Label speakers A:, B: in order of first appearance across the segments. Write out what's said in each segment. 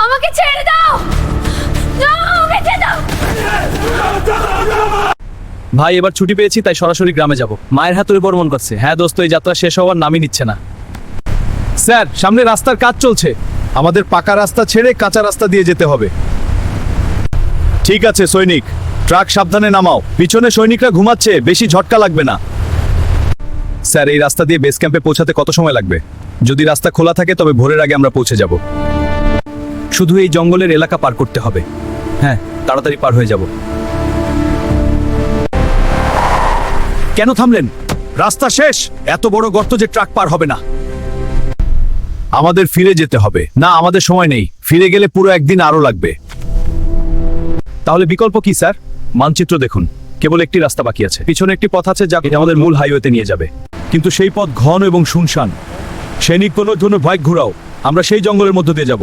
A: আমাকে ছেড়ে দাও, আমাকে ছেড়ে দাও।
B: ভাই এবার ছুটি পেয়েছি, তাই সরাসরি গ্রামে যাব। মায়ের হাতুড়ি বর্মন করছে। হ্যাঁ দোস্ত, এই যাত্রা শেষ হওয়ার নামই নিচ্ছে না। স্যার, সামনে রাস্তার কাজ চলছে, আমাদের পাকা রাস্তা ছেড়ে কাঁচা রাস্তা দিয়ে যেতে হবে। ঠিক আছে সৈনিক, ট্রাক সাবধানে নামাও। পিছনে সৈনিকরা ঘুমাচ্ছে, বেশি ঝটকা লাগবে না। স্যার, এই রাস্তা দিয়ে বেস ক্যাম্পে পৌঁছাতে কত সময় লাগবে? যদি রাস্তা খোলা থাকে তবে ভোরের আগে আমরা পৌঁছে যাব। শুধু এই জঙ্গলের এলাকা পার করতে হবে। হ্যাঁ, তাড়াতাড়ি পার হয়ে যাব। কেন থামলেন? রাস্তা শেষ। এত বড় গর্ত যে ট্রাক পার হবে না। আমাদের ফিরে যেতে হবে। না, আমাদের সময় নেই। ফিরে গেলে পুরো একদিন আরো লাগবে। তাহলে বিকল্প কি স্যার? মানচিত্র দেখুন, কেবল একটি রাস্তা বাকি আছে। পিছনে একটি পথ আছে যা আমাদের মূল হাইওয়েতে নিয়ে যাবে, কিন্তু সেই পথ ঘন এবং শুনশান। সৈনিক কোনো ধরনের বাইক ঘোরাও, আমরা সেই জঙ্গলের মধ্য দিয়ে যাব।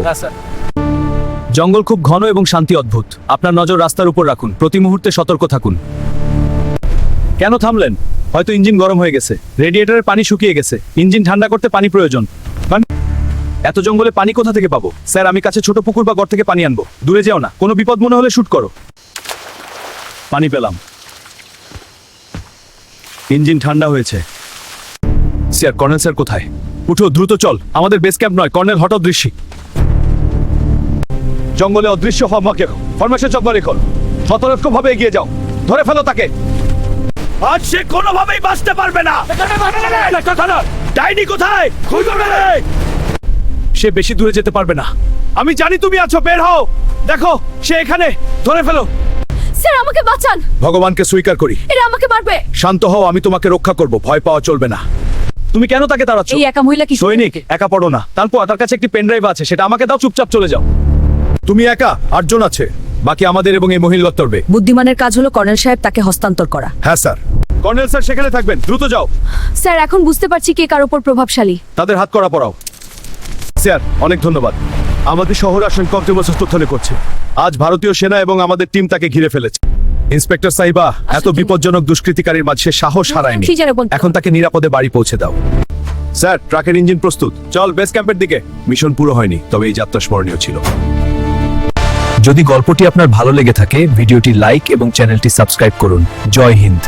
B: জঙ্গল খুব ঘন এবং শান্তি অদ্ভুত। আপনার নজর রাস্তার উপর রাখুন, প্রতি মুহূর্তে সতর্ক থাকুন। কেন থামলেন? হয়তো ইঞ্জিন গরম হয়ে গেছে, রেডিয়েটরের পানি শুকিয়ে গেছে। ইঞ্জিন ঠান্ডা করতে পানি প্রয়োজন। এত জঙ্গলে পানি কোথা থেকে পাবো? স্যার, আমি কাছে ছোট পুকুর বা ঘর থেকে পানি আনবো। দূরে যেও না, কোনো বিপদ মনে হলে শুট করো। পানি পেলাম। ইঞ্জিন ঠান্ডা হয়েছে। স্যার, কর্নেল স্যার কোথায়? উঠো, দ্রুত চল। আমাদের বেস ক্যাম্প নয়, কর্নেল হট অদৃশ্যী। জঙ্গলে অদৃশ্য হওয়া মাকে ফরমেশন চকবা রেখো। সতর্কভাবে এগিয়ে যাও, ধরে ফেলো তাকে। আজ সে কোনোভাবেই বাঁচতে পারবে না। ডাইনি কোথায়? সে বেশি দূরে যেতে পারবে না। আমি জানি তুমি আছো, বের হও। দেখো, সে এখানে। ধরে ফেলো।
A: স্যার, আমাকে বাঁচান।
B: ভগবানকে স্বীকার করি।
A: এরা আমাকে মারবে।
B: শান্ত হও, আমি তোমাকে রক্ষা করব। ভয় পাওয়া চলবে না। তুমি কেন তাকে তাড়াচ্ছ?
A: এই একা মহিলা কি
B: সৈনিক, একা পড়ো না। তারপর তার কাছে একটি পেন ড্রাইভ আছে, সেটা আমাকে দাও। চুপচাপ চলে যাও। তুমি একা, 8 জন আছে। বাকি আমাদের এবং এই মহিলা তরবে।
A: বুদ্ধিমানের কাজ হলো কর্নেল সাহেব তাকে হস্তান্তর করা।
B: হ্যাঁ স্যার। কর্নেল স্যার সেখানে থাকবেন, দ্রুত যাও।
A: স্যার, এখন বুঝতে পারছি কে কার উপর প্রভাবশালী।
B: তাদের হাত করা পড়াও। স্যার, অনেক ধন্যবাদ। আমাদের শহর আসন কর্তৃপক্ষ তথ্য করছে। আজ ভারতীয় সেনা এবং আমাদের টিম তাকে ঘিরে ফেলেছে। ইন্সপেক্টর সাহিবা, এত বিপজ্জনক দুষ্কৃতিকারীর মাঝে সে সাহস হারায়নি। এখন তাকে নিরাপদে বাড়ি পৌঁছে দাও। স্যার, ট্রাকের ইঞ্জিন প্রস্তুত। চল বেস ক্যাম্পের দিকে। মিশন পুরো হয়নি, তবে এই যাত্রা স্মরণীয় ছিল। যদি গল্পটি আপনার ভালো লেগে থাকে, ভিডিওটি লাইক এবং চ্যানেলটি সাবস্ক্রাইব করুন। জয় হিন্দ।